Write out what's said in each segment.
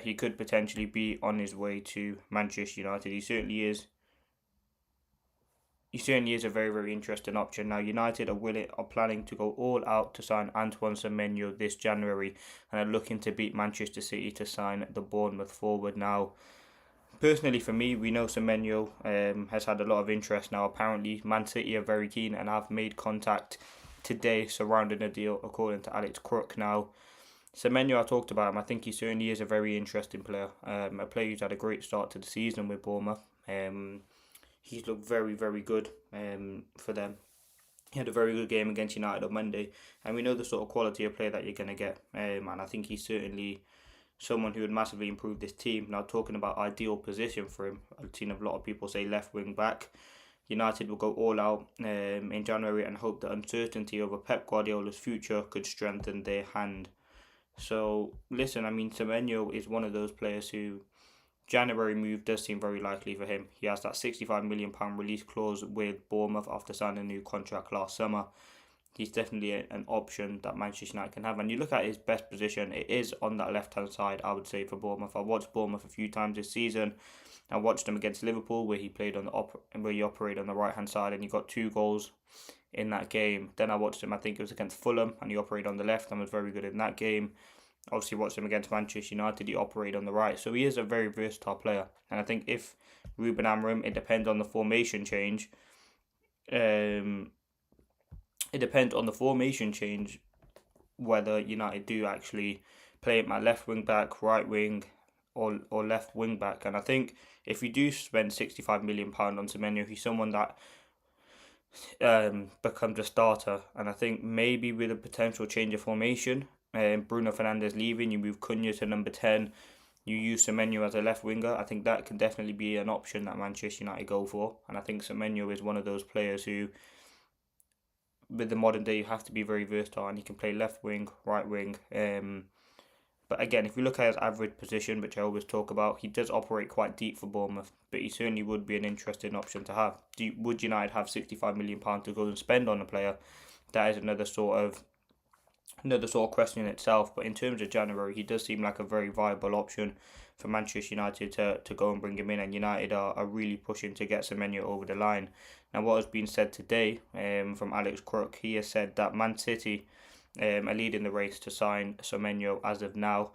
he could potentially be on his way to Manchester United. He certainly is. He certainly is a very, very interesting option. Now, United are planning to go all out to sign Antoine Semenyo this January, and are looking to beat Manchester City to sign the Bournemouth forward. Now, personally, for me, we know Semenyo has had a lot of interest now. Apparently, Man City are very keen and have made contact today surrounding a deal, according to Alex Crook. Now, Semenyo, I talked about him. I think he certainly is a very interesting player. A player who's had a great start to the season with Bournemouth. He's looked very, very good for them. He had a very good game against United on Monday, and we know the sort of quality of player that you're going to get. And I think he's certainly someone who would massively improve this team. Now, talking about ideal position for him, I've seen a lot of people say left wing back. United will go all out in January and hope that uncertainty over Pep Guardiola's future could strengthen their hand. So, listen, I mean, Semenyo is one of those players who January move does seem very likely for him. He has that £65 million release clause with Bournemouth after signing a new contract last summer. He's definitely an option that Manchester United can have. And you look at his best position, it is on that left-hand side, I would say, for Bournemouth. I watched Bournemouth a few times this season. I watched him against Liverpool, where he played on where he operated on the right-hand side, and he got 2 goals in that game. Then I watched him, I think it was against Fulham, and he operated on the left and was very good in that game. Obviously, watched him against Manchester United, he operated on the right. So he is a very versatile player. And I think if Ruben Amorim, it depends on the formation change. It depends on the formation change whether United do actually play him at left wing back, right wing, or left wing back. And I think if you do spend £65 million on Semenyo, he's someone that becomes a starter. And I think maybe with a potential change of formation, Bruno Fernandes leaving, you move Cunha to number 10, you use Semenyo as a left winger. I think that can definitely be an option that Manchester United go for. And I think Semenyo is one of those players who, with the modern day, you have to be very versatile, and he can play left wing, right wing. But again, if we look at his average position, which I always talk about, he does operate quite deep for Bournemouth, but he certainly would be an interesting option to have. Would United have £65 million to go and spend on a player? That is another sort of question in itself. But in terms of January, he does seem like a very viable option for Manchester United to go and bring him in, and United are really pushing to get Semenyo over the line. Now, what has been said today from Alex Crook, he has said that Man City are leading the race to sign Semenyo as of now.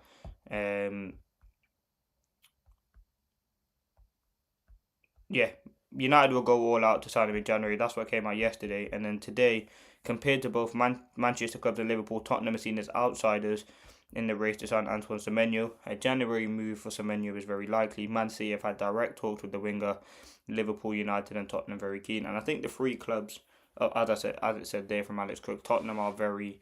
United will go all out to sign him in January. That's what came out yesterday. And then today, compared to both Manchester clubs and Liverpool, Tottenham are seen as outsiders in the race to sign Antoine Semenyo. A January move for Semenyo is very likely. Man City have had direct talks with the winger. Liverpool, United and Tottenham very keen. And I think the three clubs, as it said there from Alex Cook, Tottenham are very,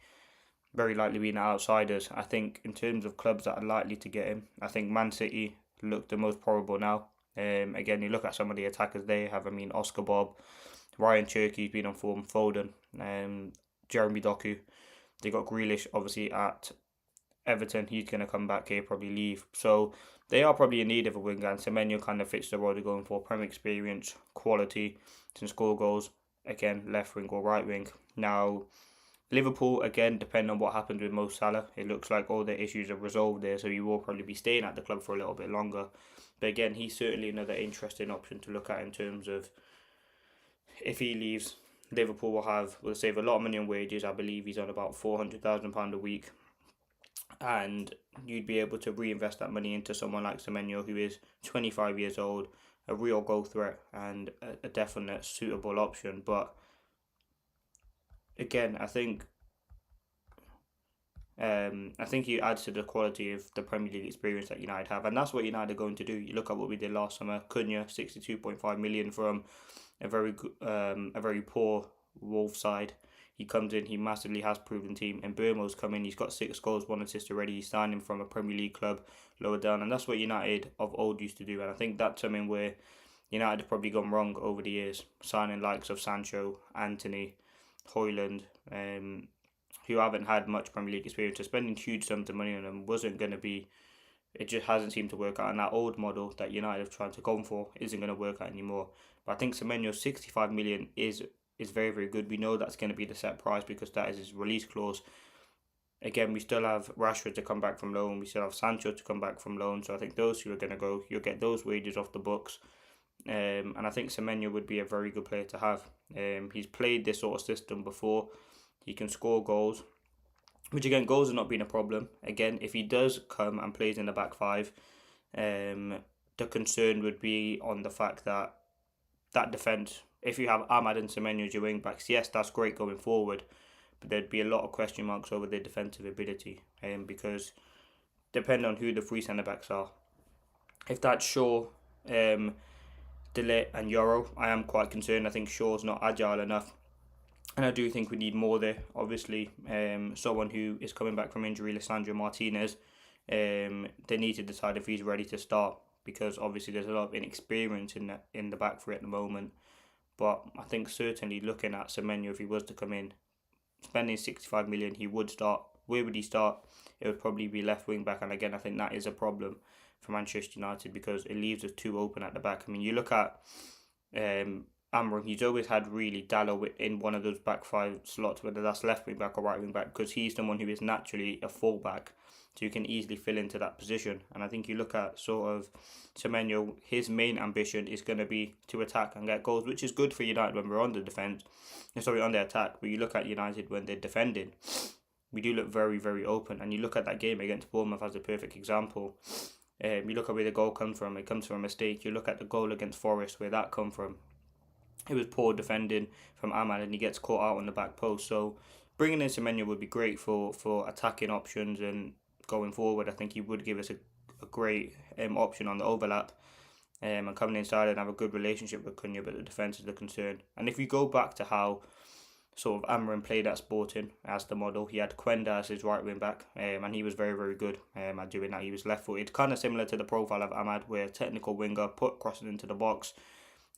very likely being outsiders. I think in terms of clubs that are likely to get him, I think Man City look the most probable now. Again, you look at some of the attackers they have. I mean, Oscar Bob, Ryan Cherky's been on form, Foden, Jeremy Doku. They got Grealish obviously at Everton. He's going to come back here, probably leave. So they are probably in need of a winger, and Semenyo kind of fits the role they're going for. Premier experience, quality, can score goals. Again, left wing or right wing. Now, Liverpool, again, depending on what happens with Mo Salah, it looks like all their issues are resolved there, so he will probably be staying at the club for a little bit longer. But again, he's certainly another interesting option to look at in terms of if he leaves, Liverpool will save a lot of money on wages. I believe he's on about £400,000 a week. And you'd be able to reinvest that money into someone like Semenyo, who is 25 years old, a real goal threat, and a definite suitable option. But again, I think he adds to the quality of the Premier League experience that United have, and that's what United are going to do. You look at what we did last summer. Cunha, 62.5 million from a very poor Wolves side. He comes in, he massively has proven team. And Burmo's come in, he's got 6 goals, 1 assist already. He's signed him from a Premier League club lower down, and that's what United of old used to do. And I think that's something where United have probably gone wrong over the years, signing likes of Sancho, Anthony, Højlund, who haven't had much Premier League experience. So spending huge sums of money on them wasn't going to be. It just hasn't seemed to work out, and that old model that United have tried to go for isn't going to work out anymore. But I think Semenyo's 65 million is very, very good. We know that's going to be the set price because that is his release clause. Again, we still have Rashford to come back from loan. We still have Sancho to come back from loan. So I think those two are going to go. You'll get those wages off the books. And I think Semenyo would be a very good player to have. He's played this sort of system before. He can score goals, which again, goals have not been a problem. Again, if he does come and plays in the back five, the concern would be on the fact that defence, if you have Ahmad and Semenyo as your wing backs, yes, that's great going forward, but there'd be a lot of question marks over their defensive ability, because depending on who the three centre backs are, if that's Shaw, Delay and Euro, I am quite concerned. I think Shaw's not agile enough, and I do think we need more there. Obviously, someone who is coming back from injury, Lisandro Martinez, they need to decide if he's ready to start, because obviously there's a lot of inexperience in the back three at the moment. But I think certainly looking at Semenyo, if he was to come in, spending 65 million, he would start. Where would he start? It would probably be left wing back, and again, I think that is a problem for Manchester United, because it leaves us too open at the back. I mean, you look at Amram, he's always had really Dallo in one of those back five slots, whether that's left wing back or right wing back, because he's someone who is naturally a full back, so you can easily fill into that position. And I think you look at sort of Semenyo, his main ambition is going to be to attack and get goals, which is good for United when we're on the defence, on the attack. But you look at United when they're defending, we do look very, very open. And you look at that game against Bournemouth as a perfect example. You look at where the goal comes from. It comes from a mistake. You look at the goal against Forest, where that come from. It was poor defending from Ahmad, and he gets caught out on the back post. So bringing in Semenyo would be great for attacking options, and going forward, I think he would give us a great option on the overlap, and coming inside and have a good relationship with Cunha, but the defence is the concern. And if you go back to how sort of Amram played at Sporting as the model, he had Quenda as his right wing back, and he was very, very good at doing that. He was left footed, kind of similar to the profile of Ahmad, where technical winger, put crosses into the box.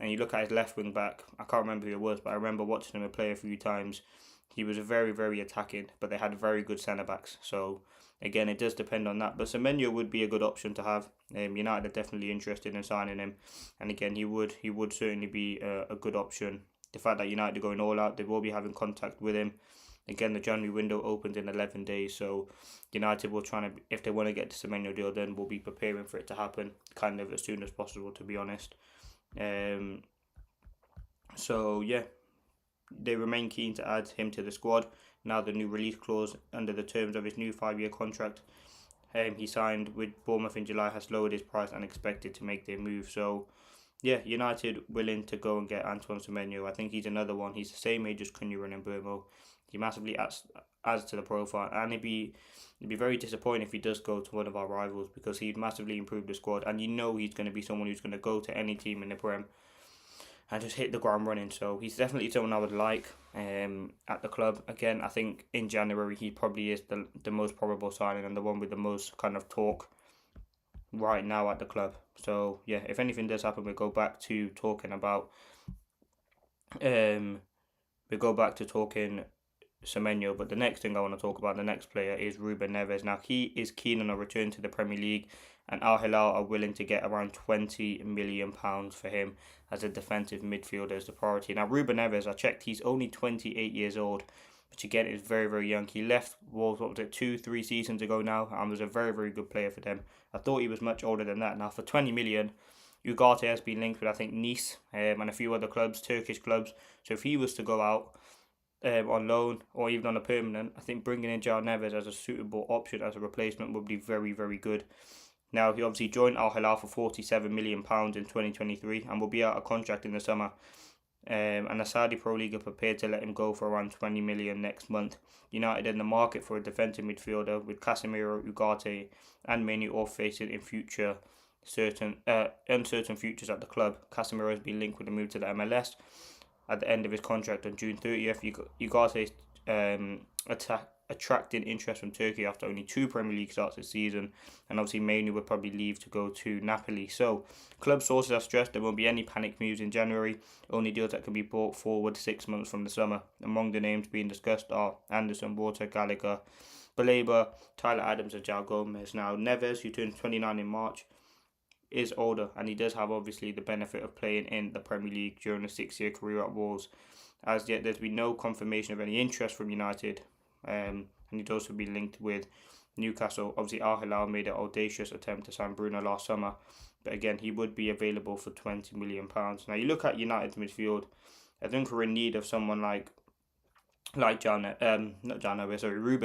And you look at his left wing back, I can't remember who it was, but I remember watching him play a few times. He was very, very attacking, but they had very good centre backs. So again, it does depend on that. But Semenyo would be a good option to have. United are definitely interested in signing him, and again, he would certainly be a good option. The fact that United are going all out, they will be having contact with him. Again, the January window opens in 11 days, so United will try to, if they want to get the Semenyo deal, then we'll be preparing for it to happen kind of as soon as possible, to be honest. So yeah, they remain keen to add him to the squad. Now the new release clause under the terms of his new 5-year contract he signed with Bournemouth in July has lowered his price and expected to make their move. So yeah, United willing to go and get Antoine Semenyo. I think he's another one. He's the same age as Cunha and Mbeumo. He massively adds to the profile, and it'd be very disappointing if he does go to one of our rivals, because he'd massively improve the squad, and he's going to be someone who's going to go to any team in the Prem and just hit the ground running. So he's definitely someone I would like at the club. Again, I think in January he probably is the most probable signing and the one with the most kind of talk right now at the club. So yeah, if anything does happen, we'll go back to talking about Semenyo. But the next thing I want to talk about, the next player, is Ruben Neves. Now he is keen on a return to the Premier League, and Al Hilal are willing to get around £20 million for him as a defensive midfielder as the priority. Now Ruben Neves, I checked, he's only 28 years old, which again is very, very young. He left Wolves, 2-3 seasons ago now, and was a very, very good player for them. I thought he was much older than that. Now for 20 million, Ugarte has been linked with, I think, Nice and a few other clubs, Turkish clubs. So if he was to go out on loan or even on a permanent, I think bringing in João Neves as a suitable option as a replacement would be very, very good. Now, he obviously joined Al Hilal for £47 million in 2023 and will be out of contract in the summer. And the Saudi Pro League are prepared to let him go for around 20 million next month. United in the market for a defensive midfielder, with Casemiro, Ugarte and Menu all facing in uncertain futures at the club. Casemiro has been linked with a move to the MLS at the end of his contract on June 30th. Ugarte attracting interest from Turkey after only 2 Premier League starts this season, and obviously Manu will probably leave to go to Napoli. So club sources have stressed there won't be any panic moves in January, only deals that can be brought forward 6 months from the summer. Among the names being discussed are Anderson, Water, Gallagher, Baleba, Tyler Adams and João Gomez. Now Neves, who turns 29 in March, is older, and he does have obviously the benefit of playing in the Premier League during a 6-year career at Wolves. As yet, there's been no confirmation of any interest from United and he'd also be linked with Newcastle. Obviously, Al Hilal made an audacious attempt to sign Bruno last summer, but again, he would be available for £20 million. Now, you look at United's midfield, I think we're in need of someone like Ruben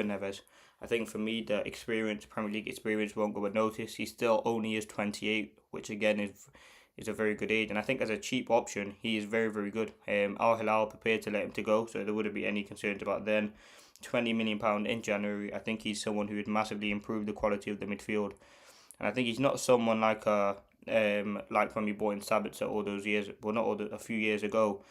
Neves. I think for me, the experience, Premier League experience, won't go unnoticed. He still only is 28, which again is a very good age. And I think as a cheap option, he is very, very good. Al Hilal prepared to let him to go, so there wouldn't be any concerns about then. £20 million in January. I think he's someone who would massively improve the quality of the midfield. And I think he's not someone like like when we bought in Sabitzer all those years, well, not all a few years ago.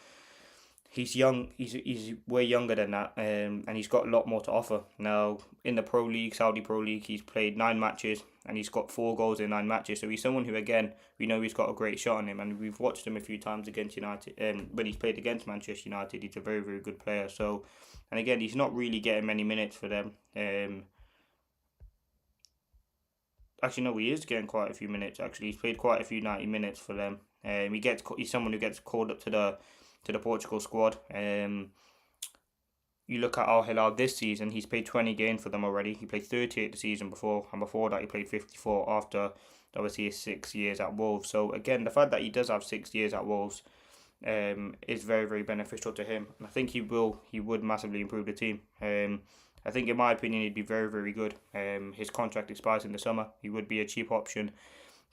He's young. He's way younger than that, and he's got a lot more to offer. Now in the Pro League, Saudi Pro League, he's played 9 matches and he's got 4 goals in 9 matches. So he's someone who, again, we know he's got a great shot on him, and we've watched him a few times against United. When he's played against Manchester United, he's a very, very good player. So, and again, he's not really getting many minutes for them. Actually, no, he is getting quite a few minutes. Actually, he's played quite a few 90 minutes for them. He's someone who gets called up to the Portugal squad. You look at Al Hilal this season, he's played 20 games for them already. He played 38 the season before, and before that he played 54 after obviously his 6 years at Wolves. So again, the fact that he does have 6 years at Wolves is very, very beneficial to him. And I think he would massively improve the team. I think in my opinion he'd be very, very good. His contract expires in the summer. He would be a cheap option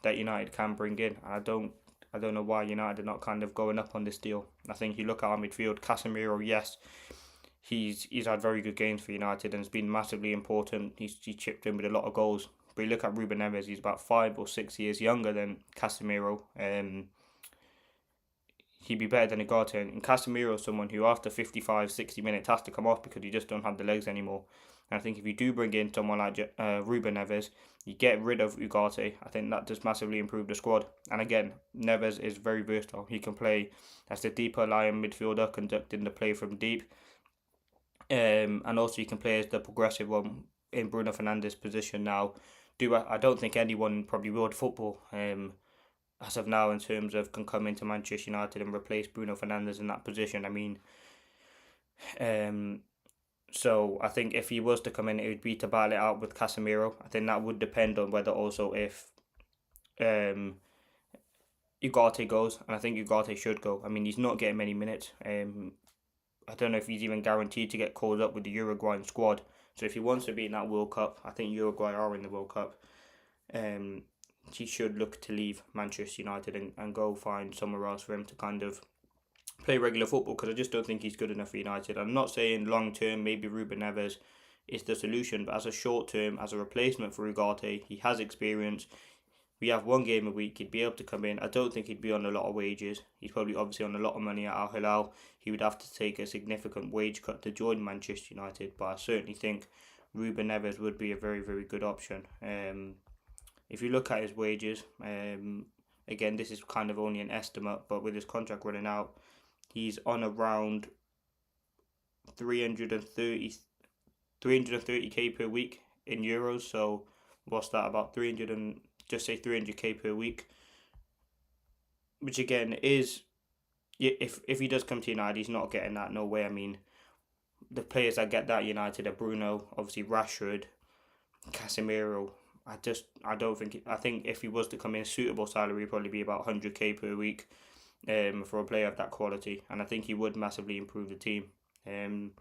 that United can bring in. I don't know why United are not kind of going up on this deal. I think you look at our midfield, Casemiro, yes, he's had very good games for United and has been massively important. He chipped in with a lot of goals. But you look at Ruben Neves, he's about 5 or 6 years younger than Casemiro. He'd be better than Ugarte. And Casemiro is someone who after 55, 60 minutes has to come off because he just don't have the legs anymore. And I think if you do bring in someone like Ruben Neves, you get rid of Ugarte. I think that does massively improve the squad. And again, Neves is very versatile. He can play as the deeper lying midfielder, conducting the play from deep. And also he can play as the progressive one in Bruno Fernandes' position now. I don't think anyone probably world football as of now in terms of can come into Manchester United and replace Bruno Fernandes in that position. I mean, so I think if he was to come in, it would be to battle it out with Casemiro. I think that would depend on whether also if Ugarte goes, and I think Ugarte should go. I mean, he's not getting many minutes. I don't know if he's even guaranteed to get called up with the Uruguayan squad. So if he wants to be in that World Cup, I think Uruguay are in the World Cup. He should look to leave Manchester United and go find somewhere else for him to kind of play regular football, because I just don't think he's good enough for United. I'm not saying long term maybe Ruben Neves is the solution, but as a short term, as a replacement for Ugarte, he has experience. We have 1 game a week, he'd be able to come in. I don't think he'd be on a lot of wages. He's probably obviously on a lot of money at Al Hilal. He would have to take a significant wage cut to join Manchester United, but I certainly think Ruben Neves would be a very, very good option. If you look at his wages, again, this is kind of only an estimate, but with his contract running out, he's on around 330k per week in euros. So what's that, about 300k per week, which again is, if he does come to United, he's not getting that, no way. I mean, the players that get that United are Bruno, obviously Rashford, Casemiro. I think if he was to come in, a suitable salary would probably be about 100k per week for a player of that quality, and I think he would massively improve the team. And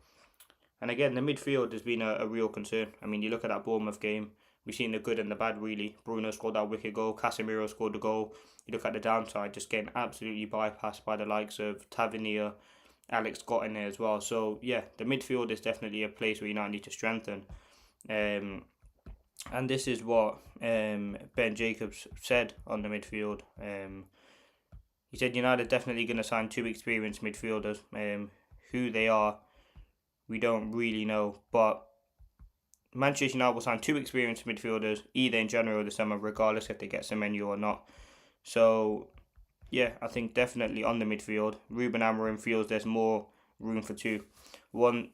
again, the midfield has been a real concern. I mean, you look at that Bournemouth game, we've seen the good and the bad, really. Bruno scored that wicked goal, Casemiro scored the goal. You look at the downside, just getting absolutely bypassed by the likes of Tavernier. Alex got in there as well. So yeah, the midfield is definitely a place where United need to strengthen. And this is what Ben Jacobs said on the midfield. He said United definitely going to sign 2 experienced midfielders. Who they are, we don't really know. But Manchester United will sign 2 experienced midfielders either in January or the summer, regardless if they get Semenyo or not. So yeah, I think definitely on the midfield, Ruben Amorim feels there's more room for 2. One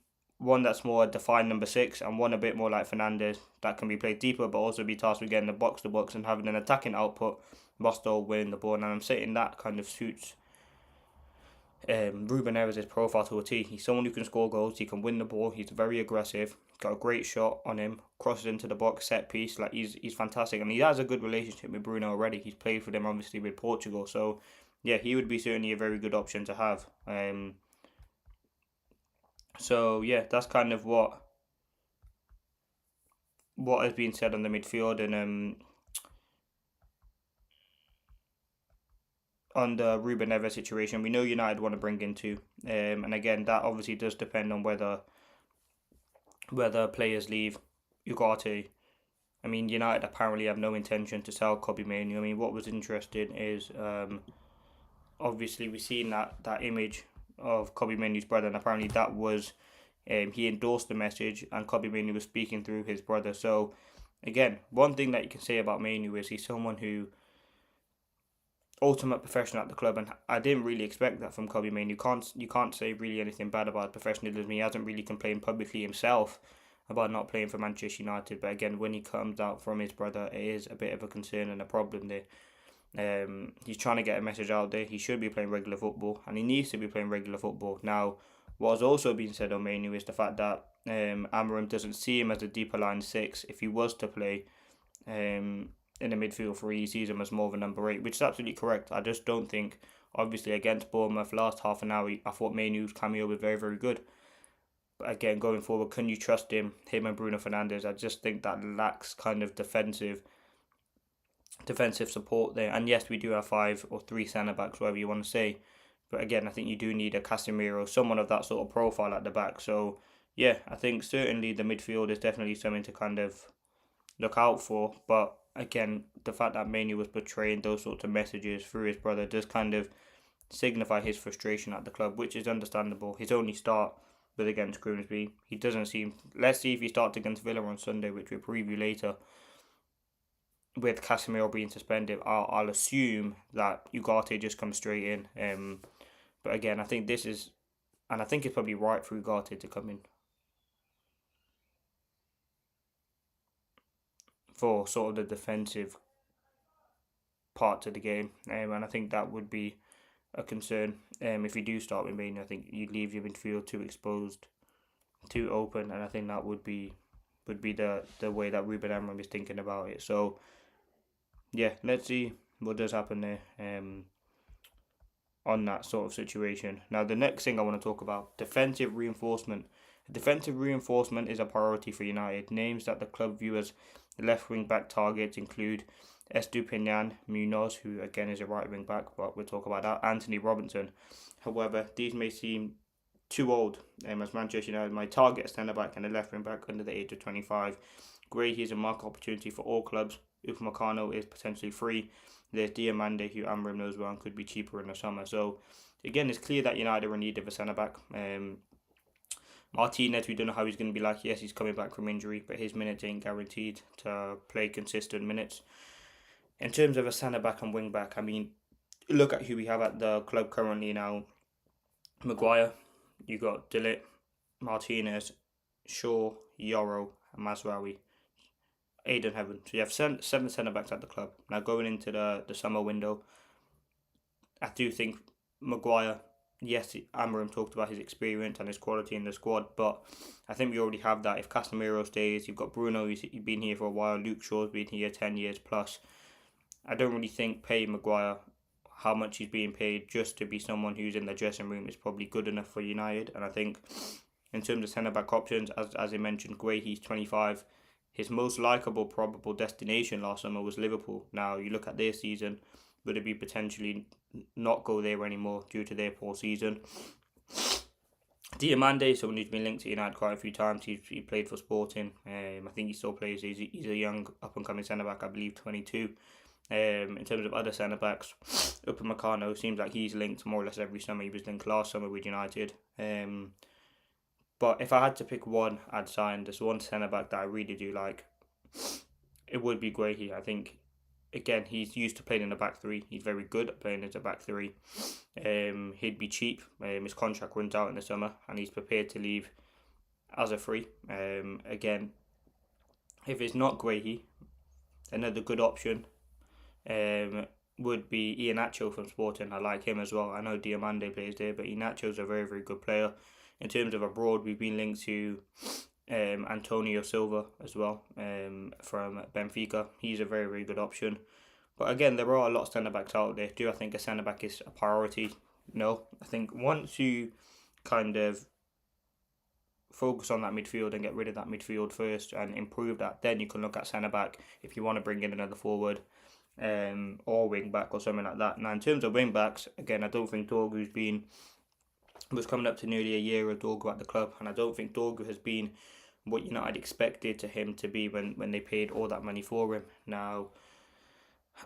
that's more a defined number 6, and one a bit more like Fernandes that can be played deeper but also be tasked with getting the box to box and having an attacking output whilst still winning the ball. And I'm saying that kind of suits Ruben Neves' profile to a T. He's someone who can score goals, he can win the ball, he's very aggressive, got a great shot on him, crosses into the box, set piece. Like he's fantastic, and he has a good relationship with Bruno already. He's played for them obviously with Portugal, so yeah, he would be certainly a very good option to have. So yeah, that's kind of what has been said on the midfield, and on the Ruben Neves situation. We know United want to bring in two, and again that obviously does depend on whether players leave. Ugarte. I mean, United apparently have no intention to sell Kobe Mainoo. I mean, what was interesting is obviously we've seen that image of Kobe Mainoo's brother, and apparently that was he endorsed the message, and Kobe Mainoo was speaking through his brother. So again, one thing that you can say about Mainoo is he's someone who ultimate professional at the club, and I didn't really expect that from Kobe Mainoo. You can't say really anything bad about professionalism. He hasn't really complained publicly himself about not playing for Manchester United, but again, when he comes out from his brother, it is a bit of a concern and a problem there. He's trying to get a message out there. He should be playing regular football, and he needs to be playing regular football. Now, what has also been said on Mainoo is the fact that Amorim doesn't see him as a deeper line six. If he was to play in the midfield three, he sees him as more of a number 8, which is absolutely correct. I just don't think, obviously, against Bournemouth last half an hour, I thought Mainoo's cameo was very, very good. But again, going forward, can you trust him and Bruno Fernandes? I just think that lacks kind of defensive support there. And yes, we do have 5 or 3 centre backs, whatever you want to say. But again, I think you do need a Casemiro, someone of that sort of profile at the back. So yeah, I think certainly the midfield is definitely something to kind of look out for. But again, the fact that Mainoo was portraying those sorts of messages through his brother does kind of signify his frustration at the club, which is understandable. His only start was against Grimsby. He doesn't seem. Let's see if he starts against Villa on Sunday, which we'll preview later. With Casemiro being suspended, I'll assume that Ugarte just comes straight in. But again, I think this is, and I think it's probably right for Ugarte to come in for sort of the defensive part of the game, and I think that would be a concern. If you do start with Mainoo, I think you leave your midfield too exposed, too open, and I think that would be the way that Ruben Amorim is thinking about it. So yeah, let's see what does happen there on that sort of situation. Now, the next thing I want to talk about, defensive reinforcement. Defensive reinforcement is a priority for United. Names that the club view as left wing back targets include Estupiñán Munoz, who again is a right wing back, but we'll talk about that, Anthony Robinson. However, these may seem too old, as Manchester United might target a centre back and a left wing back under the age of 25. Gray is a market opportunity for all clubs. Upamecano is potentially free. There's Diamande, who Amorim knows well and could be cheaper in the summer. So again, it's clear that United are in need of a centre back. Martinez, we don't know how he's going to be like. Yes, he's coming back from injury, but his minutes ain't guaranteed to play consistent minutes. In terms of a centre back and wing back, I mean, look at who we have at the club currently now. Maguire, you got De Ligt, Martinez, Shaw, Yoro, and Mazraoui. Aiden Heaven. So you have 7 centre backs at the club. Now going into the summer window, I do think Maguire, yes, Amorim talked about his experience and his quality in the squad, but I think we already have that. If Casemiro stays, you've got Bruno, he's been here for a while, Luke Shaw's been here 10 years plus. I don't really think pay Maguire how much he's being paid just to be someone who's in the dressing room is probably good enough for United. And I think in terms of centre-back options, as I mentioned, Gray, he's 25. His most likeable probable destination last summer was Liverpool. Now, you look at their season, would it be potentially not go there anymore due to their poor season? Diamande, someone who's been linked to United quite a few times. He played for Sporting. I think he still plays. He's a young up-and-coming centre-back, I believe, 22. In terms of other centre-backs, Upamecano seems like he's linked more or less every summer. He was linked last summer with United. But if I had to pick one, I'd sign this one centre-back that I really do like. It would be Guehi. I think, again, he's used to playing in the back three. He's very good at playing in the back three. He'd be cheap. His contract runs out in the summer, and he's prepared to leave as a free. Again, if it's not Guehi, another good option would be Iheanacho from Sporting. I like him as well. I know Diamande plays there, but Iheanacho's a very, very good player. In terms of abroad, we've been linked to Antonio Silva as well, from Benfica. He's a very, very good option. But again, there are a lot of centre backs out there. Do I think a centre back is a priority? No. I think once you kind of focus on that midfield and get rid of that midfield first and improve that, then you can look at centre back if you want to bring in another forward, or wing back or something like that. Now, in terms of wing backs, again, I don't think Dorgu's was coming up to nearly a year of Dorgu at the club, and I don't think Dorgu has been what United expected to him to be when they paid all that money for him. Now,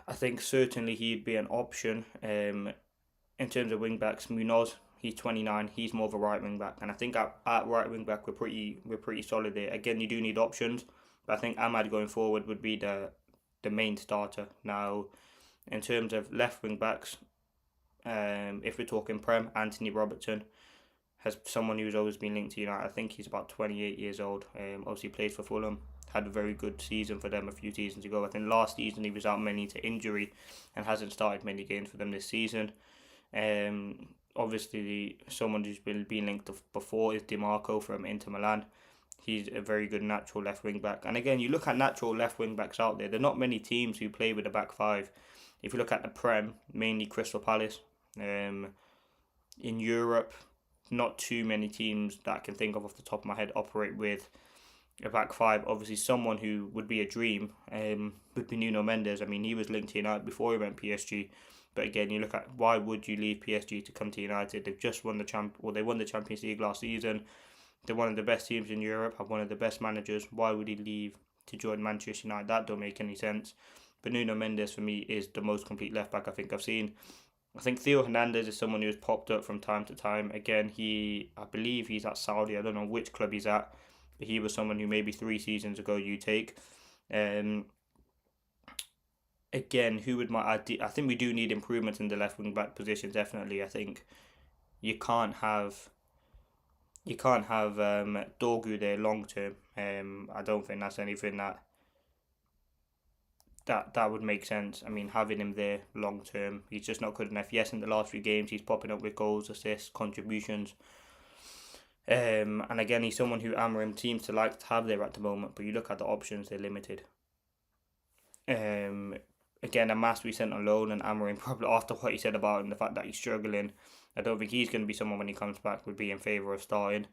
I think certainly he'd be an option. In terms of wing backs, Munoz, he's 29. He's more of a right wing back, and I think at right wing back we're pretty solid there. Again, you do need options, but I think Ahmad going forward would be the main starter. Now, in terms of left wing backs, if we're talking Prem, Anthony Robertson has someone who's always been linked to United. I think he's about 28 years old. Obviously plays for Fulham. Had a very good season for them a few seasons ago. I think last season he was out mainly to injury and hasn't started many games for them this season. Obviously, someone who's been linked before is DiMarco from Inter Milan. He's a very good natural left wing back. And again, you look at natural left wing backs out there. There are not many teams who play with a back five. If you look at the Prem, mainly Crystal Palace. In Europe, not too many teams that I can think of off the top of my head operate with a back five. Obviously, someone who would be a dream would be Nuno Mendes. I mean, he was linked to United before he went PSG. But again, you look at why would you leave PSG to come to United? They've just won they won the Champions League last season. They're one of the best teams in Europe, have one of the best managers. Why would he leave to join Manchester United? That don't make any sense. But Nuno Mendes, for me, is the most complete left-back I think I've seen. I think Theo Hernandez is someone who has popped up from time to time. Again, I believe he's at Saudi. I don't know which club he's at. But he was someone who maybe 3 seasons ago you take. Again, who would I think we do need improvements in the left wing-back position, definitely. I think you can't have Dorgu there long term. I don't think that's anything that would make sense. I mean, having him there long term, he's just not good enough. Yes, in the last few games, he's popping up with goals, assists, contributions. And again, he's someone who Amorim seems to like to have there at the moment. But you look at the options; they're limited. Again, Amas we sent on loan, and Amorim, probably after what he said about him, the fact that he's struggling, I don't think he's going to be someone when he comes back would be in favour of starting.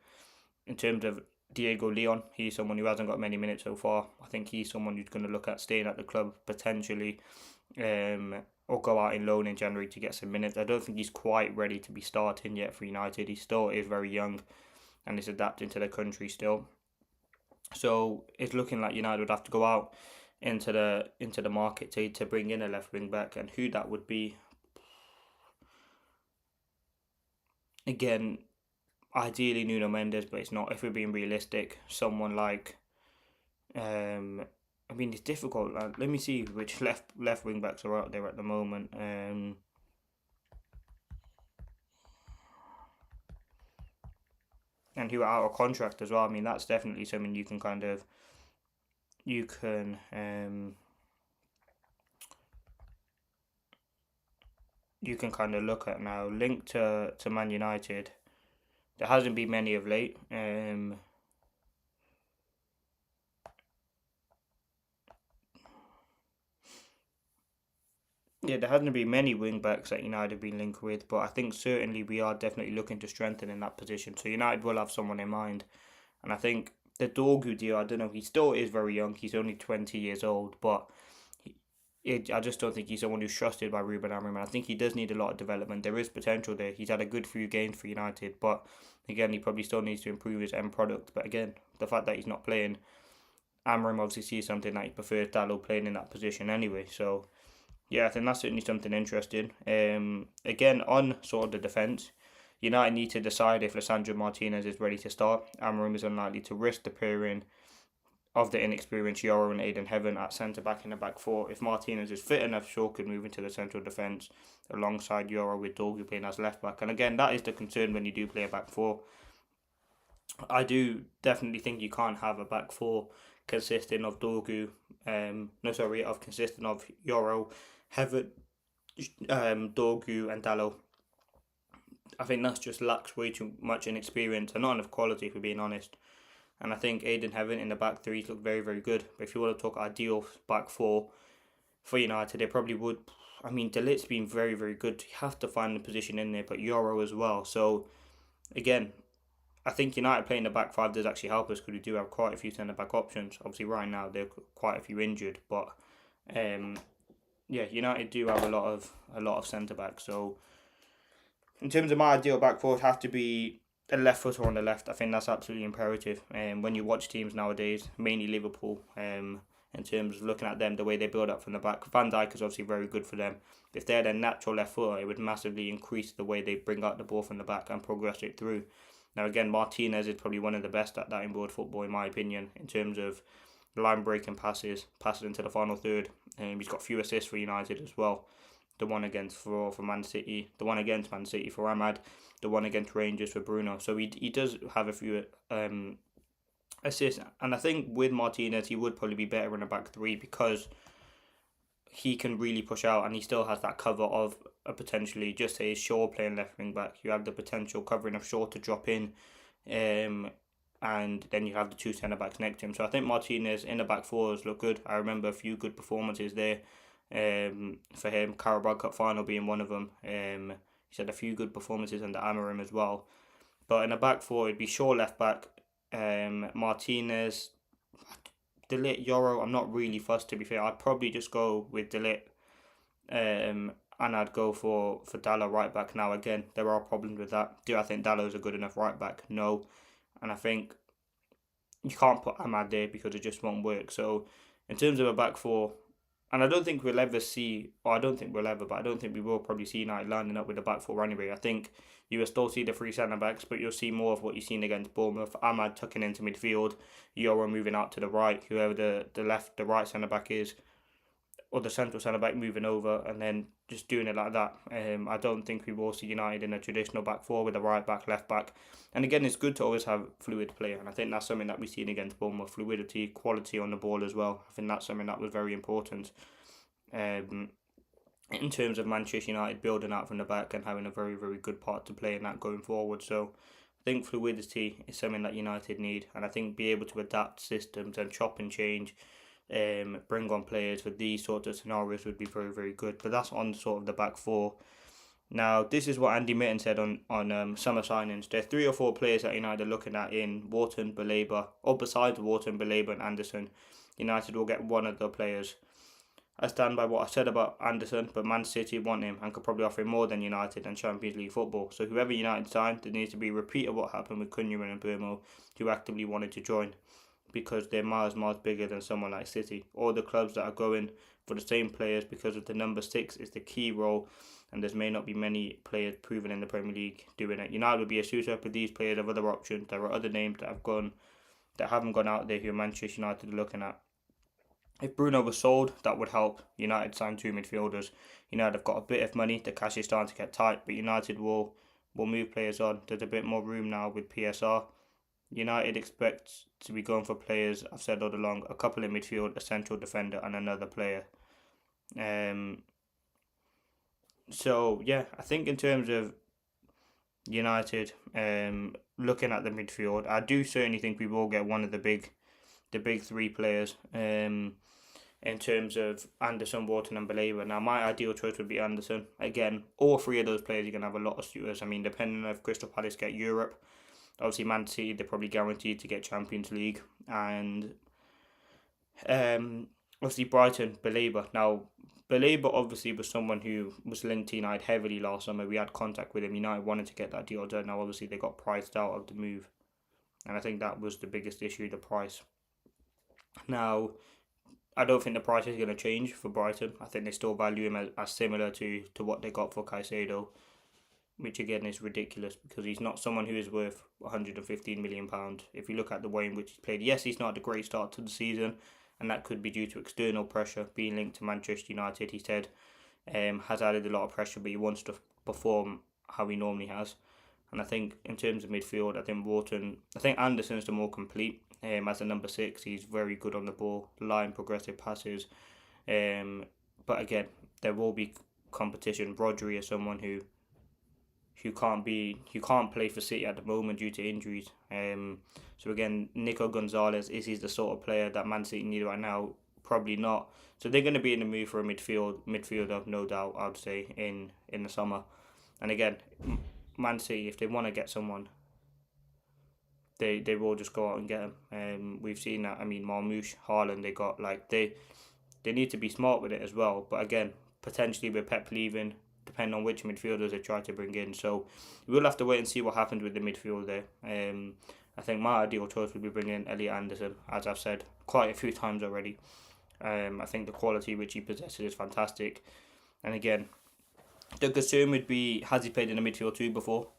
In terms of Diego Leon, he's someone who hasn't got many minutes so far. I think he's someone who's going to look at staying at the club potentially, or go out in loan in January to get some minutes. I don't think he's quite ready to be starting yet for United. He still is very young and is adapting to the country still. So it's looking like United would have to go out into the market to bring in a left wing back, and who that would be. Again, ideally Nuno Mendes, but it's not. If we're being realistic, someone like, I mean, it's difficult. Let me see which left wing backs are out there at the moment. And who are out of contract as well. I mean, that's definitely something you can kind of look at now. Linked to Man United, there hasn't been many of late. Yeah, there hasn't been many wing backs that United have been linked with, but I think certainly we are definitely looking to strengthen in that position. So United will have someone in mind, and I think the Dorgu deal, I don't know, he still is very young. He's only 20 years old, but I just don't think he's someone who's trusted by Ruben Amorim. I think he does need a lot of development. There is potential there. He's had a good few games for United, but again, he probably still needs to improve his end product. But again, the fact that he's not playing, Amorim obviously sees something that he prefers Dalot playing in that position anyway. So yeah, I think that's certainly something interesting. Again, on sort of the defence, United need to decide if Lisandro Martinez is ready to start. Amorim is unlikely to risk the pairing of the inexperienced Yoro and Aiden Heaven at centre-back in the back four. If Martinez is fit enough, Shaw could move into the central defence alongside Yoro, with Dorgu playing as left-back. And again, that is the concern when you do play a back four. I do definitely think you can't have a back four consisting of consisting of Yoro, Heaven, Dorgu and Dalot. I think that's just lacks way too much in experience and not enough quality, if we're being honest. And I think Aiden Heaven in the back threes look very, very good. But if you want to talk ideal back four for United, they probably would. I mean, De Ligt's been very, very good. You have to find the position in there, but Euro as well. So, again, I think United playing the back five does actually help us because we do have quite a few centre back options. Obviously, right now there are quite a few injured, but yeah, United do have a lot of centre backs. So, in terms of my ideal back four, it have to be a left footer on the left. I think that's absolutely imperative. When you watch teams nowadays, mainly Liverpool, in terms of looking at them, the way they build up from the back, Van Dijk is obviously very good for them. If they're their natural left footer, it would massively increase the way they bring out the ball from the back and progress it through. Now again, Martinez is probably one of the best at that in world football, in my opinion, in terms of line breaking passes into the final third. He's got a few assists for United as well. The one against for Man City, the one against Man City for Ahmad, the one against Rangers for Bruno. So he does have a few assists, and I think with Martinez he would probably be better in a back three because he can really push out and he still has that cover of a potentially, just say Shaw playing left wing back. You have the potential covering of Shaw to drop in, and then you have the two centre backs next to him. So I think Martinez in the back fours look good. I remember a few good performances there for him. Carabao Cup final being one of them. He's had a few good performances under Amorim as well. But in the back four, it'd be Shaw left back, Martinez, De Ligt, Euro. I'm not really fussed, to be fair. I'd probably just go with De Ligt, and I'd go for Dalot right back. Now again, there are problems with that. Do I think Dalot is a good enough right back? No. And I think you can't put Ahmad there because it just won't work. So in terms of a back four, and I don't think we'll ever see, or I don't think we'll ever, but I don't think we will probably see United lining up with a back four anyway. I think you will still see the three centre backs, but you'll see more of what you've seen against Bournemouth. Ahmad tucking into midfield, Euro moving out to the right, whoever the right centre back is, or the central centre back moving over, and then just doing it like that. I don't think we will see United in a traditional back four with a right back, left back. And again, it's good to always have fluid play, and I think that's something that we've seen against Bournemouth. Fluidity, quality on the ball as well. I think that's something that was very important. In terms of Manchester United building out from the back and having a very, very good part to play in that going forward. So I think fluidity is something that United need, and I think be able to adapt systems and chop and change, bring on players for these sorts of scenarios would be very, very good. But that's on sort of the back four. Now, this is what Andy Mitten said on summer signings. There's 3 or 4 players that United are looking at in Wharton, Baleba, or besides Wharton, Baleba and Anderson. United will get one of the players. I stand by what I said about Anderson, but Man City want him and could probably offer him more than United and Champions League football. So whoever United signed, there needs to be a repeat of what happened with Cunha and Burmo, who actively wanted to join, because they're miles bigger than someone like City. All the clubs that are going for the same players because of the number 6 is the key role, and there may not be many players proven in the Premier League doing it. United would be a suitor up with these players of other options. There are other names that haven't gone out there who Manchester United are looking at. If Bruno was sold, that would help. United signed 2 midfielders. United have got a bit of money. The cash is starting to get tight, but United will move players on. There's a bit more room now with PSR. United expects to be going for players, I've said all along, a couple in midfield, a central defender and another player. So yeah, I think in terms of United, looking at the midfield, I do certainly think we will get one of the big 3 players. In terms of Anderson, Wharton and Baleba. Now, my ideal choice would be Anderson. Again, all 3 of those players are going to have a lot of suitors. I mean, depending on if Crystal Palace get Europe, obviously Man City, they're probably guaranteed to get Champions League. And obviously Brighton, Baleba. Now, Baleba obviously was someone who was linked to United heavily last summer. We had contact with him. United wanted to get that deal done. Now, obviously, they got priced out of the move. And I think that was the biggest issue, the price. Now, I don't think the price is going to change for Brighton. I think they still value him as similar to what they got for Caicedo, which again is ridiculous because he's not someone who is worth £115 million. If you look at the way in which he's played, yes, he's not had a great start to the season, and that could be due to external pressure being linked to Manchester United. He said has added a lot of pressure, but he wants to perform how he normally has. And I think in terms of midfield, I think Anderson's the more complete. As a number 6, he's very good on the ball, line progressive passes. But again, there will be competition. Rodri is someone who who can't play for City at the moment due to injuries. So again, Nico Gonzalez, is he the sort of player that Man City need right now? Probably not. So they're going to be in the mood for a midfielder, no doubt. I'd say in the summer. And again, Man City, if they want to get someone, they will just go out and get him. We've seen that. I mean, Marmoush, Haaland, they need to be smart with it as well. But again, potentially with Pep leaving, depending on which midfielders they try to bring in. So we'll have to wait and see what happens with the midfield there. I think my ideal choice would be bringing in Elliot Anderson, as I've said quite a few times already. I think the quality which he possesses is fantastic. And again, the concern would be, has he played in the midfield too before?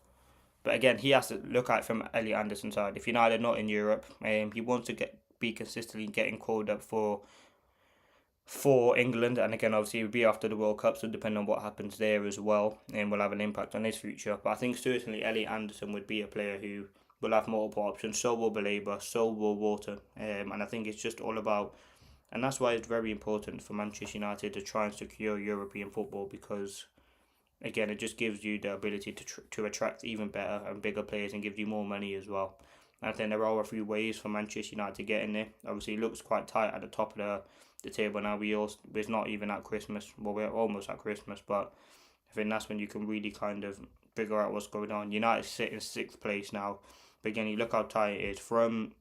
But again, he has to look at it from Elliot Anderson's side. If United are not in Europe, he wants to be consistently getting called up for England, and again, obviously, it would be after the World Cup, so depending on what happens there as well, and will have an impact on his future. But I think certainly Elliot Anderson would be a player who will have multiple options. So will Baleba, so will Wharton, and I think it's just all about, and that's why it's very important for Manchester United to try and secure European football, because again, it just gives you the ability to attract even better and bigger players and gives you more money as well. And I think there are a few ways for Manchester United to get in there. Obviously, it looks quite tight at the top of the table now. We're not even at Christmas. Well, we're almost at Christmas, but I think that's when you can really kind of figure out what's going on. United sit in 6th place now, but again, you look how tight it is from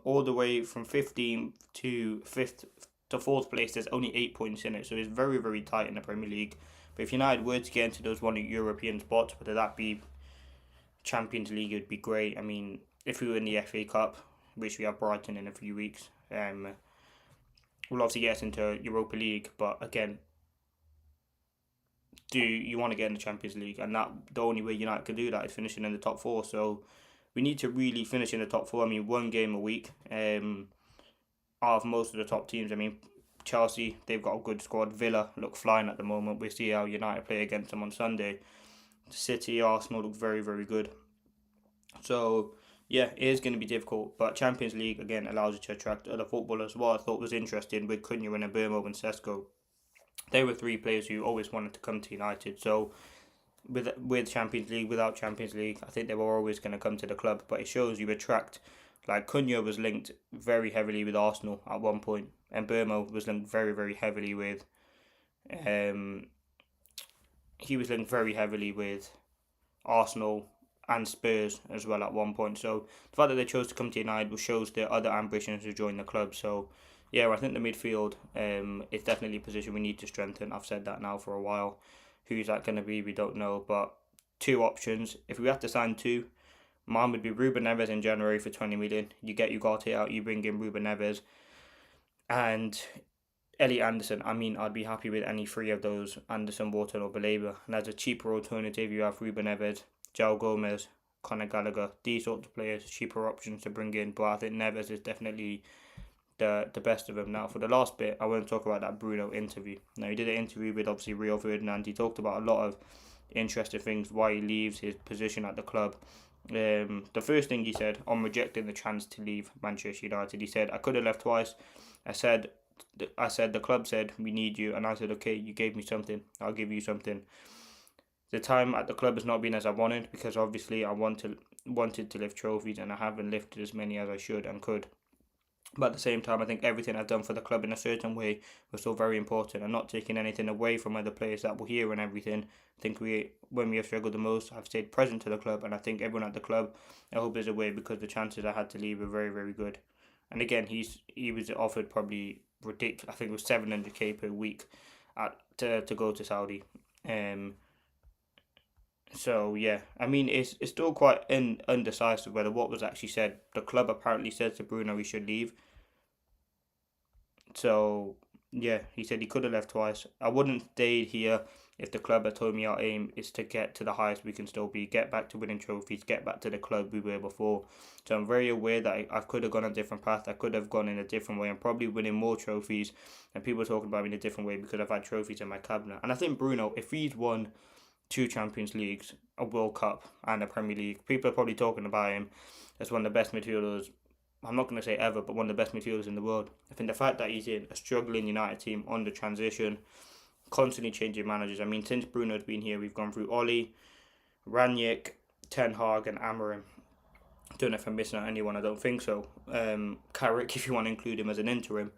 all the way from 15th to 5th to 4th place. There's only 8 points in it, so it's very, very tight in the Premier League. But if United were to get into those one European spots, whether that be Champions League, it would be great. I mean, if we were in the FA Cup, which we have Brighton in a few weeks, we'll obviously get us into Europa League. But again, do you want to get in the Champions League? And that the only way United can do that is finishing in the top 4. So we need to really finish in the top 4. I mean, one game a week. Out of most of the top teams, I mean, Chelsea, they've got a good squad. Villa look flying at the moment. We see how United play against them on Sunday. City, Arsenal look very, very good. So, yeah, it is going to be difficult. But Champions League, again, allows you to attract other footballers. What I thought was interesting with Cunha and Mbeumo and Sesko, they were 3 players who always wanted to come to United. So, with Champions League, without Champions League, I think they were always going to come to the club. But it shows you attract. Like, Cunha was linked very heavily with Arsenal at one point, and Mbeumo was linked very, very heavily with. He was linked very heavily with Arsenal and Spurs as well at one point. So the fact that they chose to come to United shows their other ambitions to join the club. So yeah, I think the midfield is definitely a position we need to strengthen. I've said that now for a while. Who's that going to be? We don't know, but 2 options. If we have to sign 2. Mine would be Ruben Neves in January for 20 million. You get Ugarte out, you bring in Ruben Neves. And Elliot Anderson. I mean, I'd be happy with any 3 of those, Anderson, Wharton or Baleba. And as a cheaper alternative, you have Ruben Neves, João Gomez, Conor Gallagher. These sorts of players, cheaper options to bring in. But I think Neves is definitely the best of them. Now, for the last bit, I want to talk about that Bruno interview. Now, he did an interview with, obviously, Rio Ferdinand. He talked about a lot of interesting things, why he leaves, his position at the club. The first thing he said on rejecting the chance to leave Manchester United, he said, I could have left twice. I said the club said we need you, and I said, okay, you gave me something, I'll give you something. The time at the club has not been as I wanted, because obviously I wanted to lift trophies, and I haven't lifted as many as I should and could. But at the same time, I think everything I've done for the club in a certain way was still very important, and not taking anything away from other players that were here and everything. I think when we have struggled the most, I've stayed present to the club, and I think everyone at the club, I hope there's a way, because the chances I had to leave were very, very good. And again, he was offered probably ridiculous. I think it was 700k per week to go to Saudi. So yeah, I mean it's still quite undecisive whether what was actually said. The club apparently said to Bruno he should leave. So yeah, he said he could have left twice. I wouldn't stay here if the club had told me our aim is to get to the highest we can still be, get back to winning trophies, get back to the club we were before. So I'm very aware that I could have gone a different path. I could have gone in a different way and probably winning more trophies. And people are talking about me in a different way because I've had trophies in my cabinet. And I think Bruno, if he's won 2 Champions Leagues, a World Cup and a Premier League, people are probably talking about him as one of the best midfielders, I'm not going to say ever, but one of the best midfielders in the world. I think the fact that he's in a struggling United team under transition, constantly changing managers. I mean, since Bruno's been here, we've gone through Oli, Ranić, Ten Hag, and Amorim. Don't know if I'm missing out anyone. I don't think so. Carrick, if you want to include him as an interim.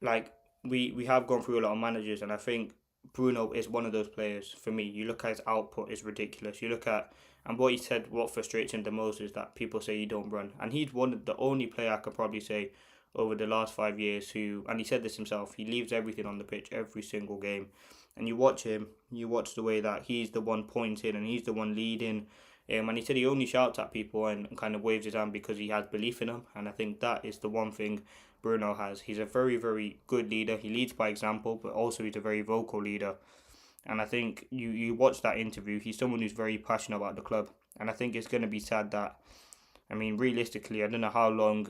Like we have gone through a lot of managers, and I think Bruno is one of those players. For me, you look at his output is ridiculous. You look at and what he said. What frustrates him the most is that people say he don't run, and he's one of the only player I could probably say over the last 5 years who, and he said this himself, he leaves everything on the pitch every single game. And you watch him, you watch the way that he's the one pointing and he's the one leading. And he said he only shouts at people and kind of waves his hand because he has belief in them. And I think that is the one thing Bruno has. He's a very, very good leader. He leads by example, but also he's a very vocal leader. And I think you watch that interview, he's someone who's very passionate about the club. And I think it's going to be sad that, I mean, realistically, I don't know how long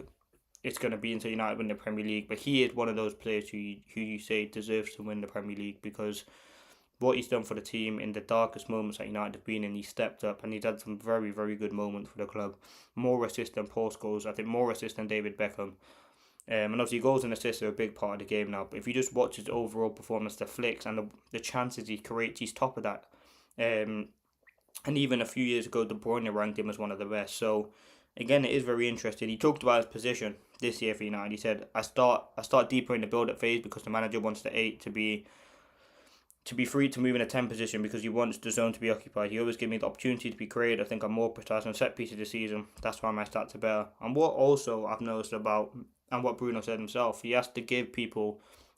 it's going to be until United win the Premier League, but he is one of those players who you say deserves to win the Premier League because what he's done for the team in the darkest moments that United have been in, he stepped up and he's had some very, very good moments for the club. More assists than post goals. I think more assists than David Beckham. And obviously goals and assists are a big part of the game now. But if you just watch his overall performance, the flicks and the chances he creates, he's top of that. And even a few years ago, De Bruyne ranked him as one of the best. So again, it is very interesting. He talked about his position this year for United. He said, "I start deeper in the build-up phase because the manager wants the 8 to be free to move in a 10 position because he wants the zone to be occupied. He always gives me the opportunity to be creative. I think I'm more precise on set pieces this season. That's why my stats are better." And what also I've noticed about, and what Bruno said himself, he has to give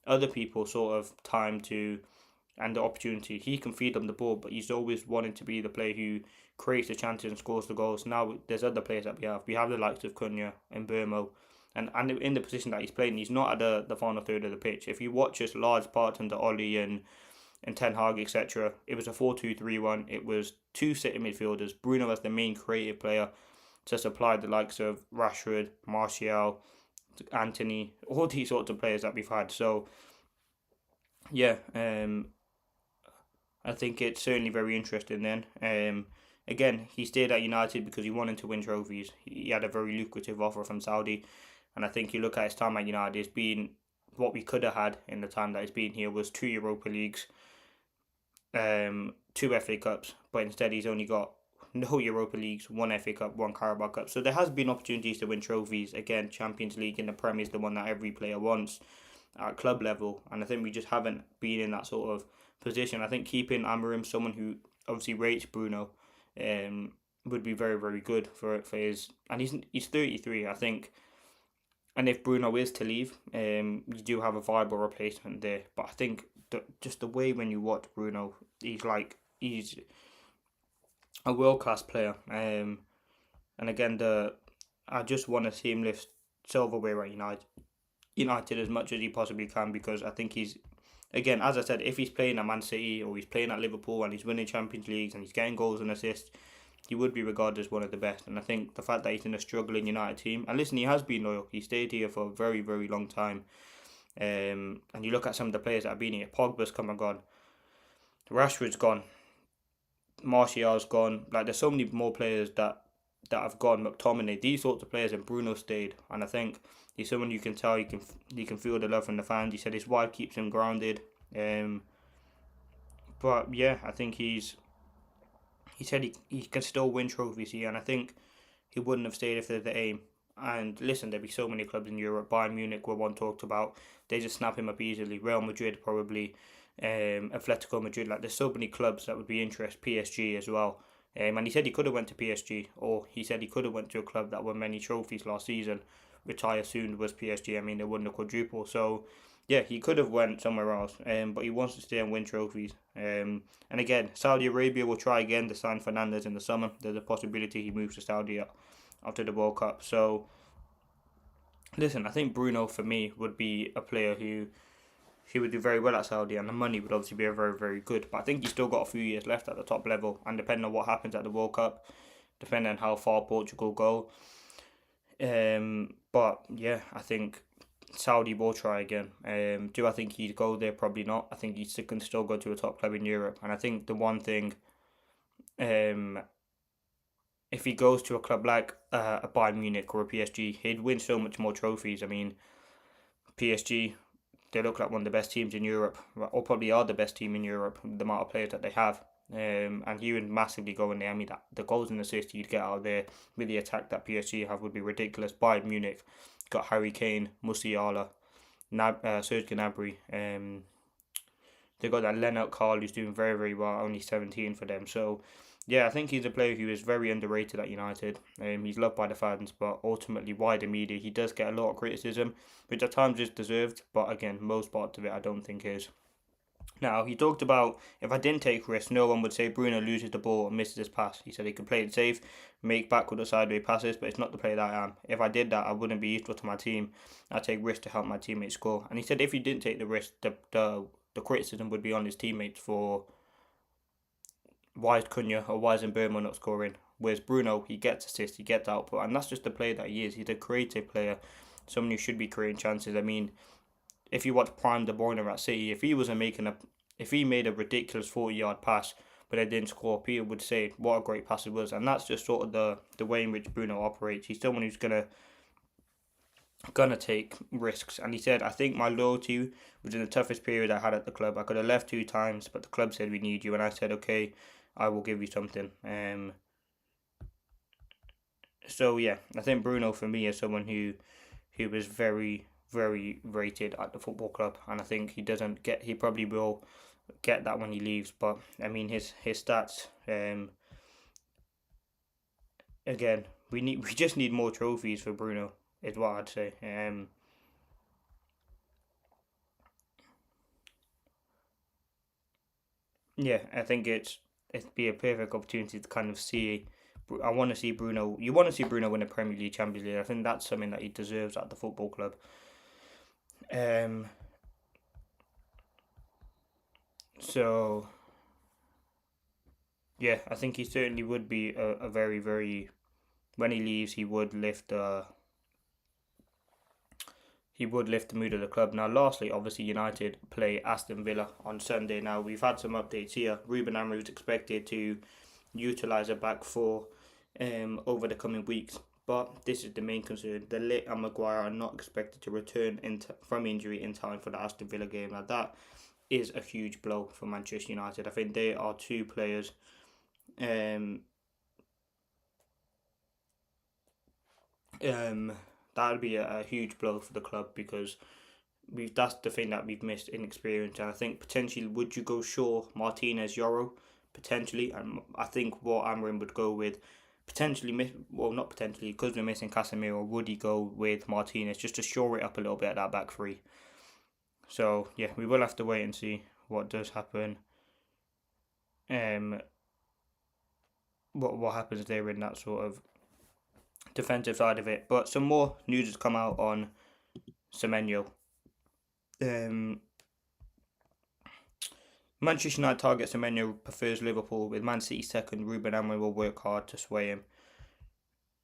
other people sort of time to, and the opportunity. He can feed them the ball, but he's always wanting to be the player who creates the chances and scores the goals. Now there's other players that we have. We have the likes of Cunha and Burmo. And in the position that he's playing, he's not at the final third of the pitch. If you watch his large parts under Oli and Ten Hag, etc., it was a 4-2-3-1. It was two sitting midfielders. Bruno as the main creative player to supply the likes of Rashford, Martial, Anthony, all these sorts of players that we've had. So, yeah, I think it's certainly very interesting then. Again, he stayed at United because he wanted to win trophies. He had a very lucrative offer from Saudi. And I think you look at his time at United, it's been what we could have had in the time that he's been here was 2 Europa Leagues, 2 FA Cups, but instead he's only got no Europa Leagues, 1 FA Cup, 1 Carabao Cup. So there has been opportunities to win trophies. Again, Champions League in the Premier is the one that every player wants at club level. And I think we just haven't been in that sort of position. I think keeping Amorim, someone who obviously rates Bruno, would be very, very good for his... And he's 33, I think. And if Bruno is to leave, you do have a viable replacement there. But I think just the way when you watch Bruno, he's a world class player. And again, I just want to see him lift silverware at United as much as he possibly can, because I think he's, again, as I said, if he's playing at Man City or he's playing at Liverpool and he's winning Champions Leagues and he's getting goals and assists, he would be regarded as one of the best. And I think the fact that he's in a struggling United team, and listen, he has been loyal. He stayed here for a very, very long time. And you look at some of the players that have been here. Pogba's come and gone. Rashford's gone. Martial's gone. Like, there's so many more players that have gone. McTominay, these sorts of players, and Bruno stayed. And I think he's someone you can tell, you can feel the love from the fans. He said his wife keeps him grounded. But yeah, I think he said he can still win trophies here, and I think he wouldn't have stayed if they're the aim. And listen, there'd be so many clubs in Europe. Bayern Munich were one talked about. They just snap him up easily. Real Madrid probably, Atletico Madrid. Like, there's so many clubs that would be interested. PSG as well. And he said he could have went to PSG, or he said he could have went to a club that won many trophies last season, which I assumed was PSG. I mean, they won the quadruple. So yeah, he could have went somewhere else, but he wants to stay and win trophies. And again, Saudi Arabia will try again to sign Fernandes in the summer. There's a possibility he moves to Saudi after the World Cup. So, listen, I think Bruno, for me, would be a player who he would do very well at Saudi, and the money would obviously be very, very good. But I think he's still got a few years left at the top level, and depending on what happens at the World Cup, depending on how far Portugal go. But yeah, I think Saudi will try again. Do I think he'd go there? Probably not. I think he can still go to a top club in Europe. And I think the one thing, if he goes to a club like a Bayern Munich or a PSG, he'd win so much more trophies. I mean, PSG, they look like one of the best teams in Europe, or probably are the best team in Europe, the amount of players that they have. And he would massively go in there. I mean, the goals and assists you'd get out of there with the attack that PSG have would be ridiculous. Bayern Munich got Harry Kane, Musiala, Serge Gnabry. They got that Lennart Carl who's doing very, very well, only 17 for them. So, yeah, I think he's a player who is very underrated at United. He's loved by the fans, but ultimately wider media, he does get a lot of criticism, which at times is deserved. But again, most parts of it I don't think is. Now, he talked about if I didn't take risks, no one would say Bruno loses the ball and misses his pass. He said he could play it safe, make backward or sideways passes, but it's not the player that I am. If I did that, I wouldn't be useful to my team. I'd take risks to help my teammates score. And he said if he didn't take the risk, the criticism would be on his teammates for why is Cunha or why is Mbeumo not scoring. Whereas Bruno, he gets assists, he gets output, and that's just the player that he is. He's a creative player, someone who should be creating chances. I mean, if you watch Prime De Bruyne at City, if he made a ridiculous 40-yard pass but they didn't score, people would say what a great pass it was. And that's just sort of the way in which Bruno operates. He's someone who's gonna take risks. And he said, I think my loyalty was in the toughest period I had at the club. I could have left 2 times, but the club said we need you, and I said okay, I will give you something. So yeah, I think Bruno for me is someone who was very, very rated at the football club, and I think he probably will get that when he leaves. But I mean, his stats, again, we just need more trophies for Bruno, is what I'd say. Yeah, I think it'd be a perfect opportunity to kind of see. I want to see Bruno. You want to see Bruno win a Premier League, Champions League. I think that's something that he deserves at the football club. Um. So yeah, I think he certainly would be a very, very, when he leaves, he would lift the mood of the club. Now, lastly, obviously, United play Aston Villa on Sunday. Now, we've had some updates here. Ruben Amorim is expected to utilise a back four over the coming weeks. But this is the main concern. De Ligt and Maguire are not expected to return from injury in time for the Aston Villa game. Now, that is a huge blow for Manchester United. I think they are 2 players that would be a huge blow for the club, because that's the thing that we've missed in experience. And I think potentially, would you go Shaw, Martinez, Euro? Potentially. And I think what Amorim would go with, not potentially, because we're missing Casemiro, would he go with Martinez just to shore it up a little bit at that back 3? So yeah, we will have to wait and see what does happen. What happens there in that sort of defensive side of it. But some more news has come out on Semenyo. Manchester United target Semenyo prefers Liverpool, with Man City second. Ruben Amorim will work hard to sway him.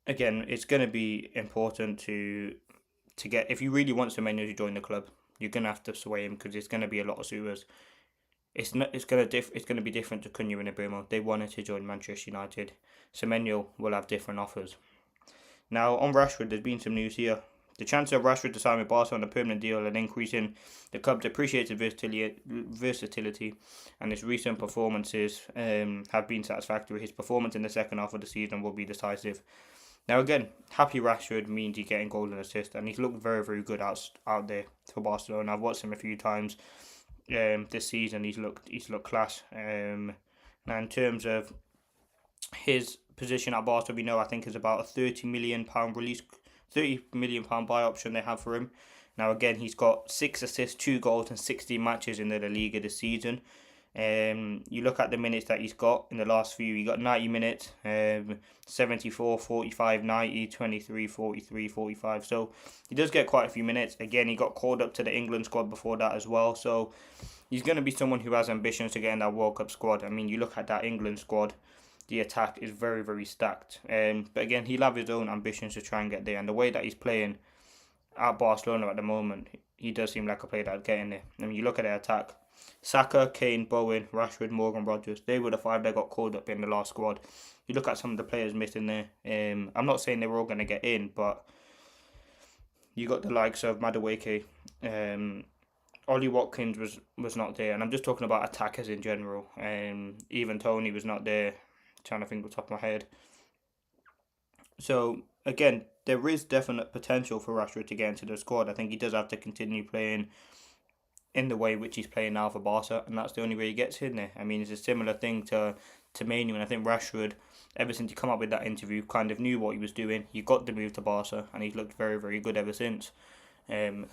Again, it's going to be important to get, if you really want Semenyo to join the club, you're going to have to sway him, because it's going to be a lot of suitors. It's going to be different to Cunha and Mbeumo. They wanted to join Manchester United. Semenyo will have different offers. Now, on Rashford, there's been some news here. The chance of Rashford to sign with Barcelona on a permanent deal and increasing the club's appreciated versatility and his recent performances have been satisfactory. His performance in the second half of the season will be decisive. Now again, happy Rashford means he's getting goals and assists, and he's looked very, very good out there for Barcelona. I've watched him a few times this season. He's looked class. Now in terms of his position at Barcelona, we know I think is about a £30 million buy option they have for him. Now again, he's got 6 assists, 2 goals and 60 matches in the Liga this season. You look at the minutes that he's got in the last few. He got 90 minutes, 74, 45, 90, 23, 43, 45. So he does get quite a few minutes. Again, he got called up to the England squad before that as well. So he's going to be someone who has ambitions to get in that World Cup squad. I mean, you look at that England squad, the attack is very, very stacked. But again, he'll have his own ambitions to try and get there. And the way that he's playing at Barcelona at the moment, he does seem like a player that'll get in there. I mean, you look at their attack. Saka, Kane, Bowen, Rashford, Morgan, Rodgers. They were the 5 that got called up in the last squad. You look at some of the players missing there. I'm not saying they were all going to get in, but you got the likes of Madueke, Ollie Watkins was not there, and I'm just talking about attackers in general. Even Tony was not there. Trying to think off the top of my head. So again, there is definite potential for Rashford to get into the squad. I think he does have to continue playing in the way which he's playing now for Barca, and that's the only way he gets in there. I mean, it's a similar thing to Semenyo, and I think Rashford, ever since he come up with that interview, kind of knew what he was doing. He got the move to Barca, and he's looked very, very good ever since.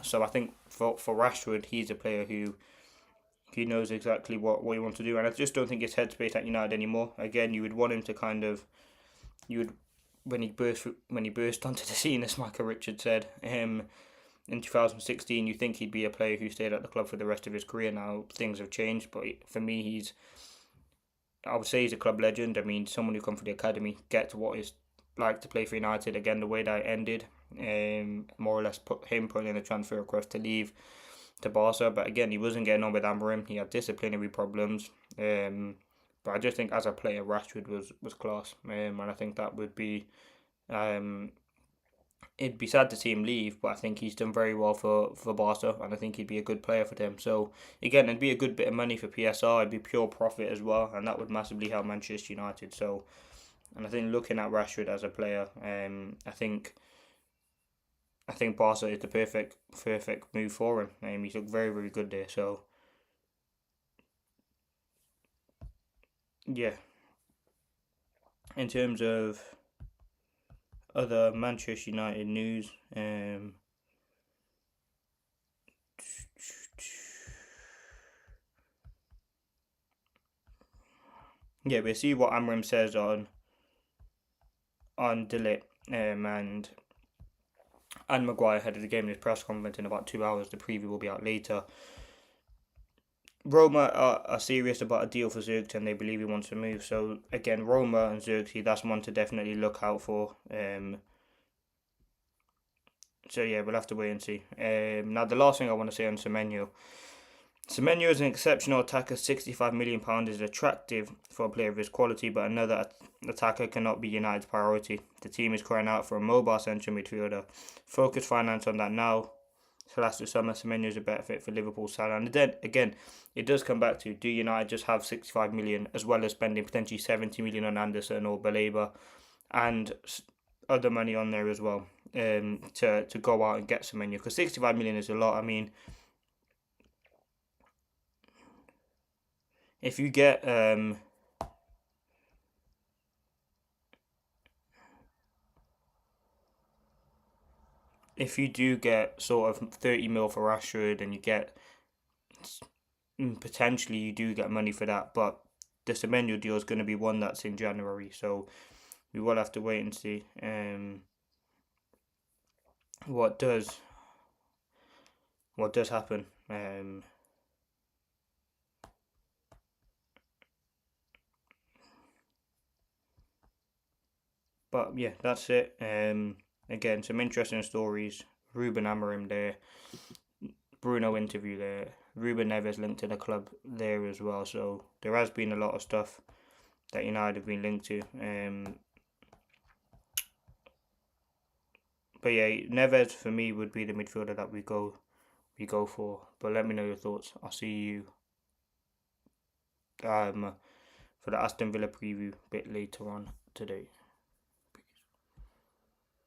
So I think for Rashford, he's a player who he knows exactly what he wants to do, and I just don't think his headspace at United anymore. Again, you would want him to kind of you would when he burst onto the scene, as Michael Richards said, in 2016, you think he'd be a player who stayed at the club for the rest of his career. Now things have changed, but for me, I would say he's a club legend. I mean, someone who come from the academy, gets what it's like to play for United again. The way that it ended, more or less putting in a transfer request to leave to Barca, but again, he wasn't getting on with Amorim. He had disciplinary problems. But I just think as a player, Rashford was class, and I think that would be it'd be sad to see him leave, but I think he's done very well for Barca, and I think he'd be a good player for them. So again, it'd be a good bit of money for PSR. It'd be pure profit as well, and that would massively help Manchester United. So, and I think looking at Rashford as a player, I think Barca is the perfect move for him. He's looked very, very good there. So yeah, in terms of other Manchester United news, yeah, we'll see what Amorim says on De Ligt, and Maguire ahead of the game in his press conference in about 2 hours. The preview will be out later. Roma are serious about a deal for Zirkzee, and they believe he wants to move. So again, Roma and Zirkzee, that's one to definitely look out for. So yeah, we'll have to wait and see. Now the last thing I want to say on Semenyo. Semenyo is an exceptional attacker. £65 million is attractive for a player of his quality, but another attacker cannot be United's priority. The team is crying out for a mobile central midfielder. Focus finance on that now. So last summer, Semenyo is a better fit for Liverpool's side. And then again, it does come back to, do United just have 65 million as well as spending potentially 70 million on Anderson or Baleba and other money on there as well, to go out and get Semenyo? Because 65 million is a lot. I mean, if you get if you do get sort of 30 mil for Rashford, and you get potentially you do get money for that, but the Semenyo deal is going to be one that's in January, so we will have to wait and see what does happen. But yeah, that's it. Again, some interesting stories. Ruben Amorim there, Bruno interview there, Ruben Neves linked to the club there as well. So there has been a lot of stuff that United have been linked to. But yeah, Neves for me would be the midfielder that we go for. But let me know your thoughts. I'll see you for the Aston Villa preview a bit later on today.